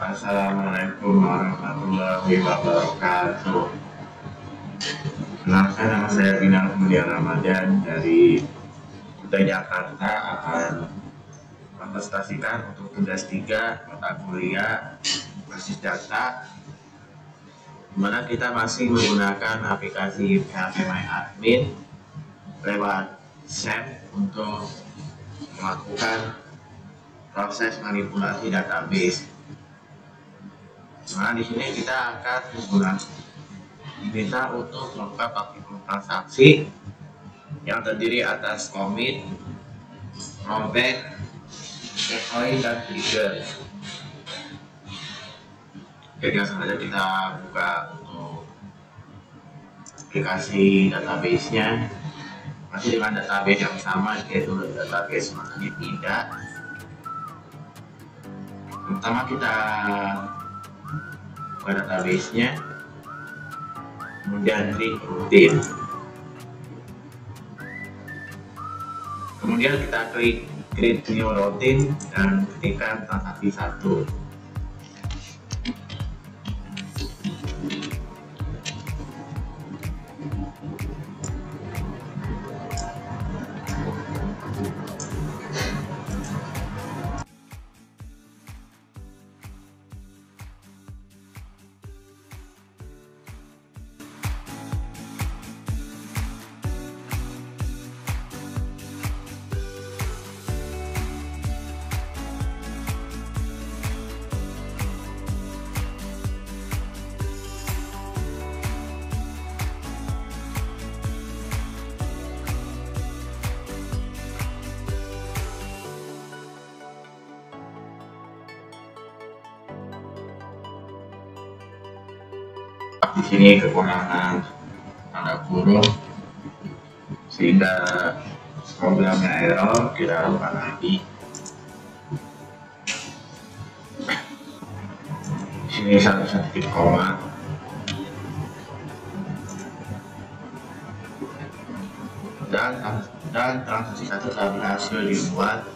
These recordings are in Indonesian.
Assalamualaikum warahmatullahi wabarakatuh. Kenalkan, nama saya Bina Kemudian Ramadan dari Kuta Jakarta, akan mempresentasikan untuk tugas 3 mata kuliah basis data, dimana kita masih menggunakan aplikasi PHP MyAdmin lewat SAM untuk melakukan proses manipulasi database. Nah, di sini kita akan diminta untuk melakukan aktivitas transaksi yang terdiri atas commit, rollback, deploy, dan trigger. Oke, langsung saja kita buka untuk aplikasi database-nya. Masih dengan database yang sama, yaitu database makanya tidak. Pertama kita buka database-nya, kemudian klik rutin, kemudian kita klik create new routine dan ketikkan transaksi 1. Di sini kekurangan tanda kurung sehingga programnya error, kita rubah lagi. Di sini satu titik koma, dan transaksi 1 telah berhasil dibuat.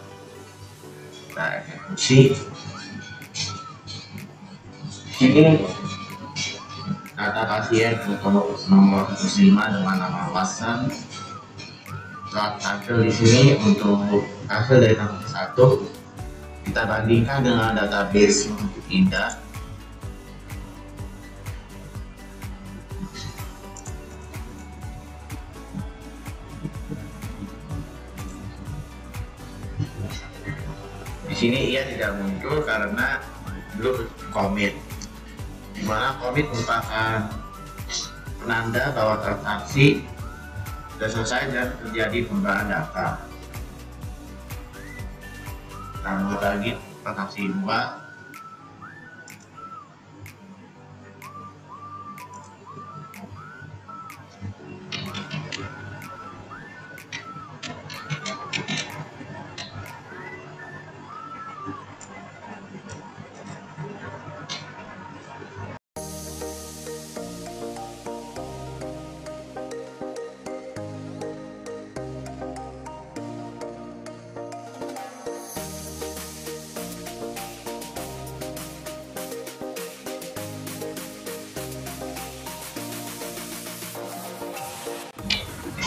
Kita eksekusi. Ini data pasien untuk nomor 5 dengan nama Wasan telah tampil di sini. Untuk hasil dari transaksi 1 kita bandingkan dengan database untuk tidak. Di sini ia tidak muncul karena belum commit, di mana commit merupakan penanda bahwa transaksi sudah selesai dan terjadi perubahan data. Kita buat lagi transaksi 2.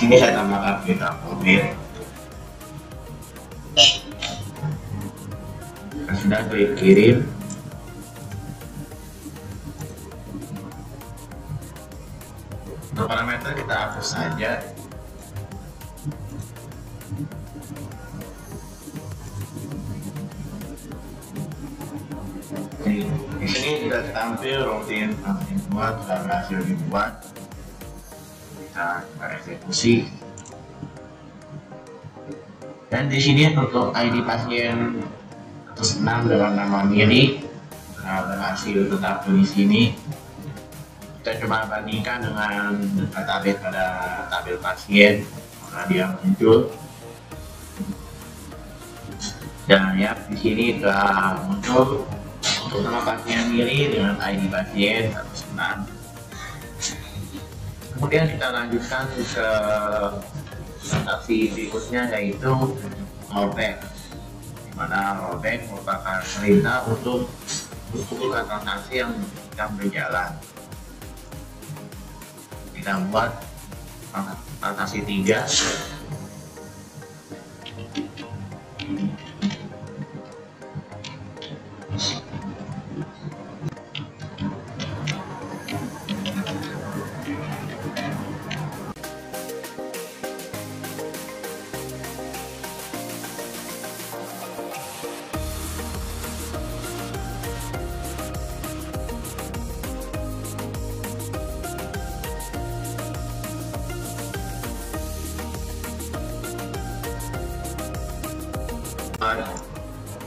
Di sini saya tambahkan kita commit. Sudah klik kirim. Untuk parameter kita hapus saja. Di sini sudah tampil rutin buat sudah berhasil dibuat. Kita eksekusi. Dan di sini untuk ID pasien 106 dengan nama Miri berhasil tetap di sini. Kita coba bandingkan dengan database pada tabel pasien, mana dia muncul. Dan ya, di sini telah muncul untuk nama pasien Miri dengan ID pasien 106. Kemudian kita lanjutkan ke transaksi berikutnya, yaitu rollback, di mana rollback merupakan perintah untuk bukan transaksi yang sedang berjalan. Kita buat transaksi 3.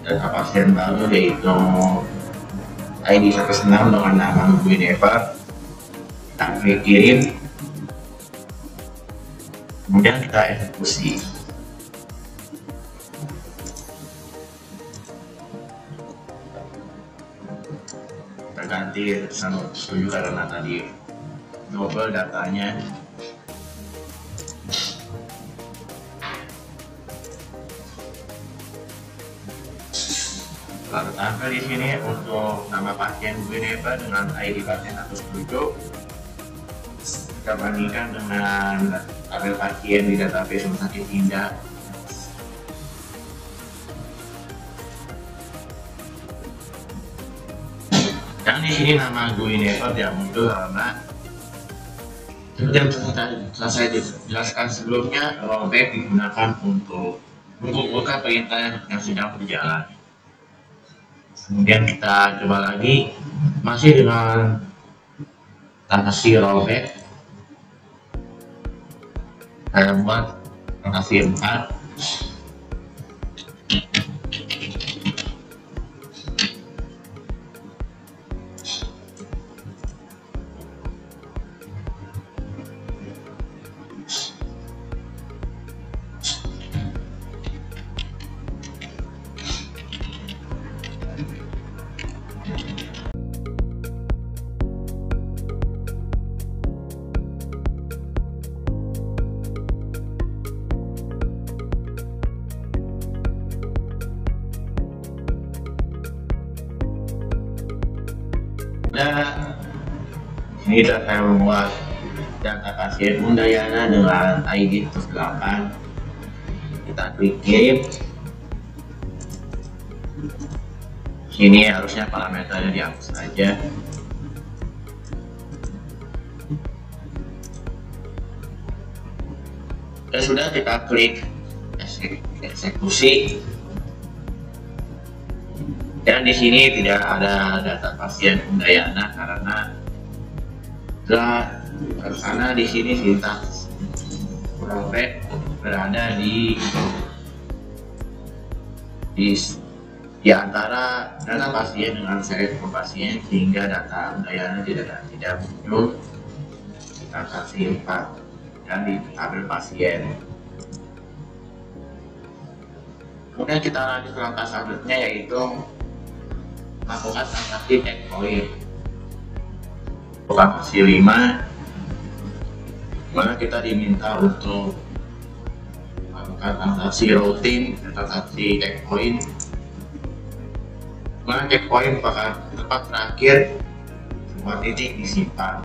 Data pasien baru yaitu ID 16 dengan nama Guinevere, kita klik kirim, kemudian kita eksekusi. Terganti setuju karena tadi double datanya. Lalu tampil di sini untuk nama pasien Guinevere dengan ID pasien 107. Kita bandingkan dengan tabel pasien di database Rumah Sakit Indah. Dan di sini nama Guinevere tidak muncul karena seperti yang telah saya jelaskan sebelumnya, rollback digunakan untuk mengumpulkan perintah yang sedang berjalan. Kemudian kita coba lagi, masih dengan transaksi rollback. Saya buat transaksi 4. Nah, ini sudah saya membuat data pasien Undayana dengan ID 8. Kita klik kirim. Sini harusnya parameternya dihapus saja. Dan sudah, kita klik eksekusi. Dan di sini tidak ada data pasien Undayana karena karena di sini sintaks rollback berada di antara data pasien dengan seri pasien, sehingga data Undayana tidak muncul di transaksi 4 dan di tabel pasien. Kemudian kita lanjut ke langkah selanjutnya, yaitu melakukan transaksi checkpoint. Transaksi 5, mana kita diminta untuk melakukan transaksi routing dan transaksi checkpoint. Mana checkpoint pada tempat terakhir semua titik disimpan.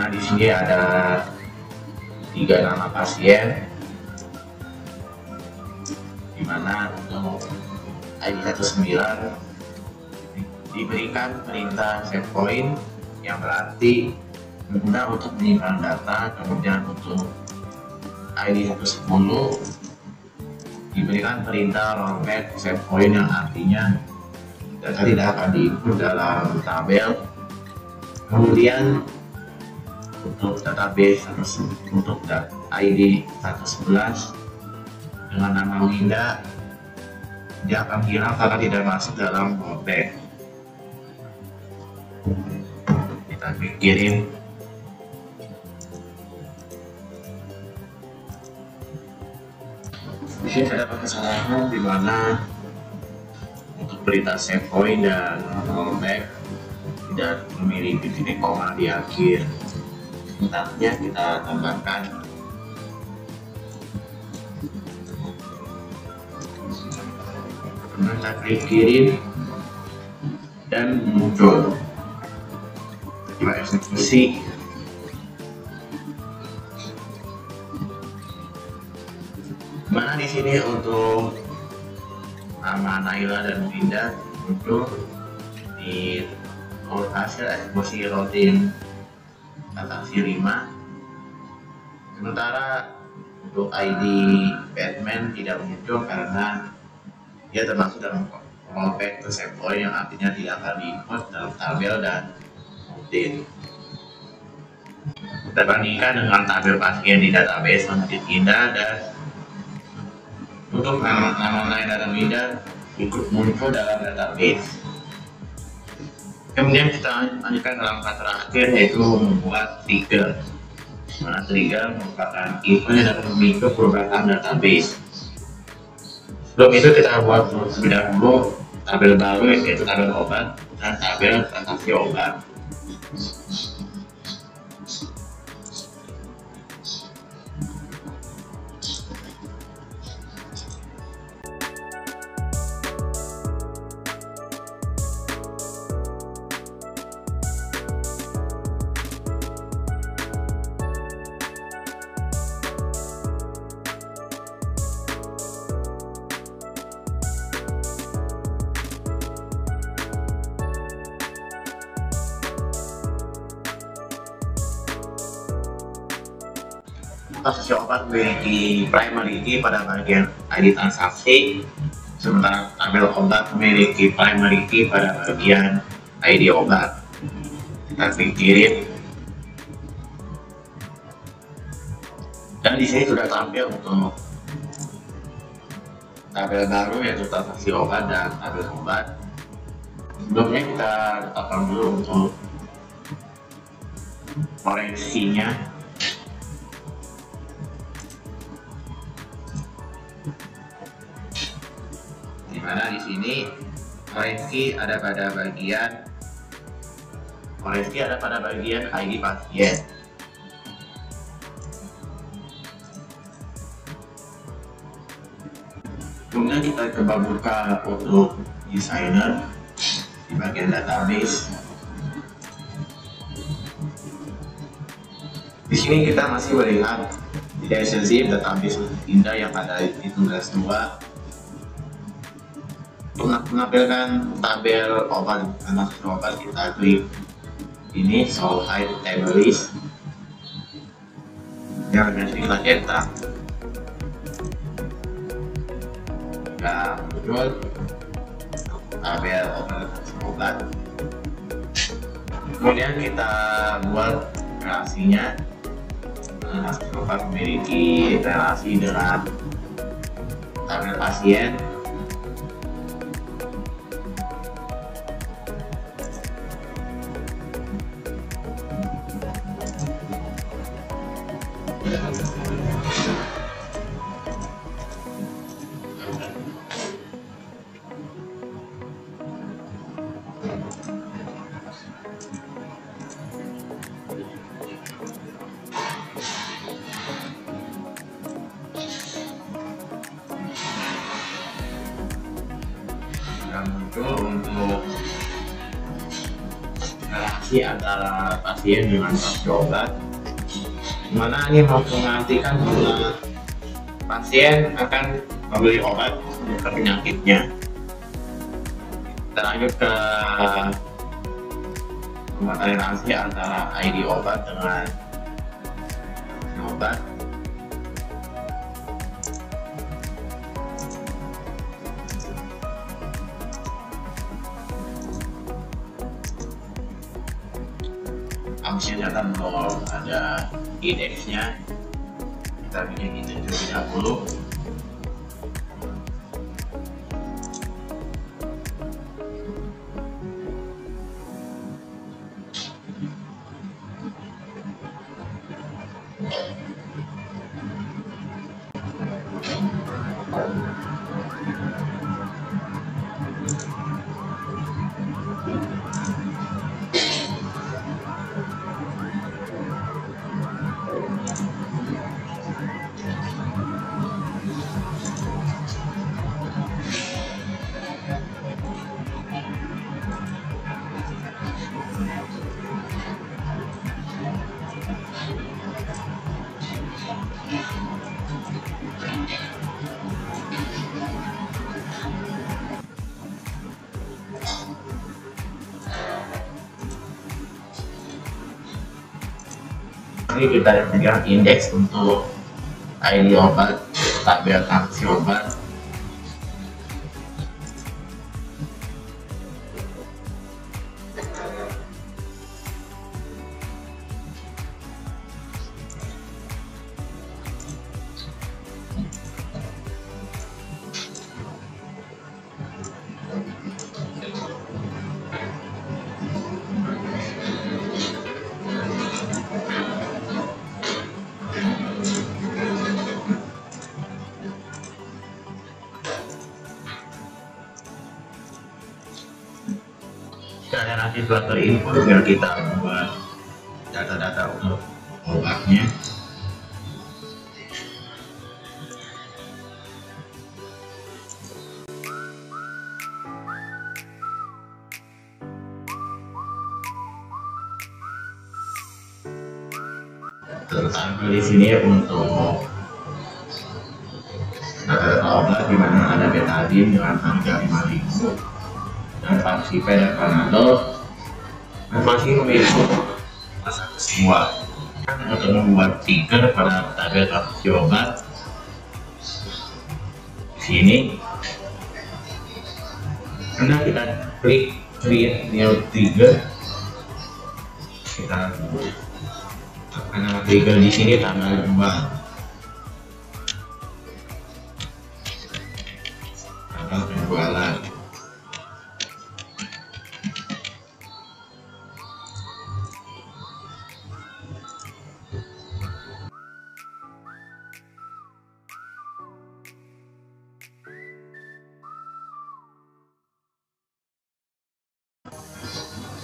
dimana di sini ada 3 nama pasien, dimana untuk ID 19 diberikan perintah save point yang berarti mudah untuk menyimpan data. Kemudian untuk ID 110 diberikan perintah rollback save point yang artinya data tidak akan diinput dalam tabel. Kemudian untuk database untuk ID 111 dengan nama Winda dia akan hilang karena tidak masuk dalam rollback. Kita kirim. Di sini ada kesalahan di mana untuk berita save point dan rollback tidak memiliki titik koma di akhir. Selanjutnya kita tambahkan kita klik kirim dan muncul. Kita eksekusi. Mana di sini untuk nama Naila dan Winda muncul di hasil eksekusi rutin transaksi 5. Sementara untuk ID Batman tidak muncul karena dia termasuk dalam rollback to save point yang artinya tidak akan diinput dalam tabel dan rutin. Kita bandingkan dengan tabel pasien di database Santit Indah dan untuk nama Naila dan Winda ikut muncul dalam database. Kemudian kita lanjutkan ke langkah terakhir, yaitu membuat trigger. Mana trigger merupakan event yang dapat memicu perubahan database. Sebelum itu kita buat terlebih dahulu tabel baru, yaitu tabel obat dan tabel transaksi obat. Transaksi obat memiliki primary key pada bagian ID transaksi, sementara tabel obat memiliki primary key pada bagian ID obat. Kita klik kirim, dan di sini sudah tampil untuk tabel baru yaitu transaksi obat dan tabel obat. Sebelumnya kita tetapkan dulu untuk koreksinya. Dimana di sini koreksi ada pada bagian ID pasien. Kemudian kita coba buka untuk designer di bagian database. Di sini kita masih melihat tidak sensitif database Indah yang ada di tugas 2. Untuk menampilkan tabel obat anak obat, kita klik ini show hide table list yang kita cetak ya muncul tabel obat. Kemudian kita buat relasinya. Obat memiliki relasi dengan tabel pasien. Muncul untuk relasi toleransi antara pasien dengan pasien obat, dimana ini mengartikan bahwa pasien akan membeli obat untuk penyakitnya. Kita lanjut ke toleransi antara ID obat dengan obat. Harusnya catat kalau ada indeksnya, kita bikin indeks terlebih dahulu. Ini kita berikan indeks untuk ID obat, tabel aksi obat. Ada nanti suatu info biar kita membuat data-data untuk obatnya. Tertampil di sini untuk data obat di mana ada betadine dengan harga 5.000. Dan Paxipen dan Panadol masih memiliki masa kesemua untuk membuat trigger pada tabel aksi obat. Di sini Anda kita klik create new trigger, kita karena trigger di sini tanggal 2 tanggal penjualan.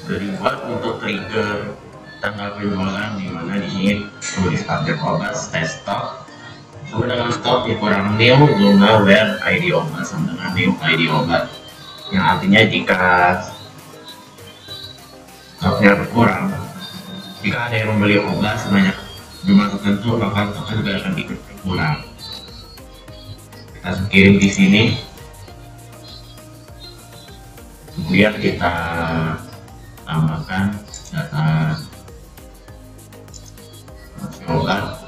Sudah dibuat untuk trigger tanggal penjualan, di mana di sini tulis tabel obat test stock sama dengan stock dikurang new jumlah where ID obat sama dengan new ID obat, yang artinya jika stoknya berkurang, jika ada yang membeli obat sebanyak jumlah tertentu maka stoknya juga akan ikut berkurang. Kita kirim di sini, kemudian kita tambahkan data obat.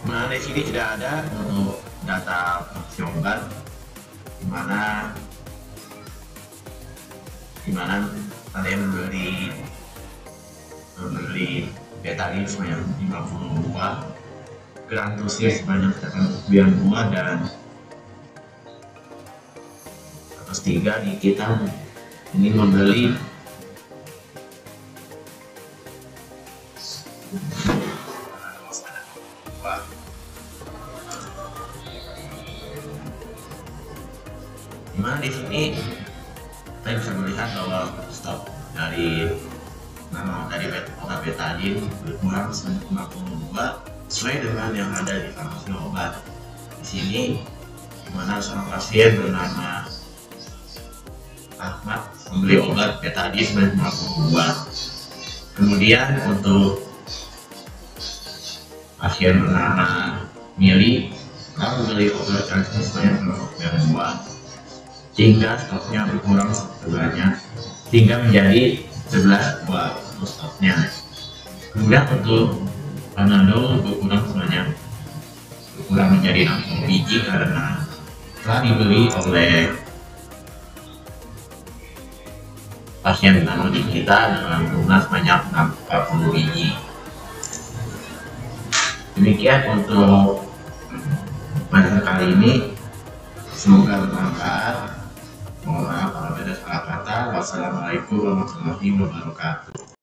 Nah, di sini tidak ada untuk data fungsi obat, dimana dimana kalian membeli betadine sebanyak 50 buah, grantusnya sebanyak 9 buah, dan terus 3 nih kita ini membeli dimana di sini kita bisa melihat bahwa stok dari obat betadine berkurang 52 sesuai dengan yang ada di farmasi obat. Di sini dimana seorang pasien bernama Ahmad membeli obat betadine sebanyak 52. Kemudian untuk pasien bernama Mili membeli obat betadine sebanyak 52 sehingga stoknya berkurang sebanyak hingga menjadi 11 buah untuk stoknya. Kemudian untuk Panadol berkurang menjadi 60 biji karena telah dibeli oleh pasien anonimus kita dalam jumlah sebanyak 40 biji. Demikian untuk materi kali ini, semoga bermanfaat. Mohon maaf kalau ada salah kata. Wassalamualaikum warahmatullahi wabarakatuh.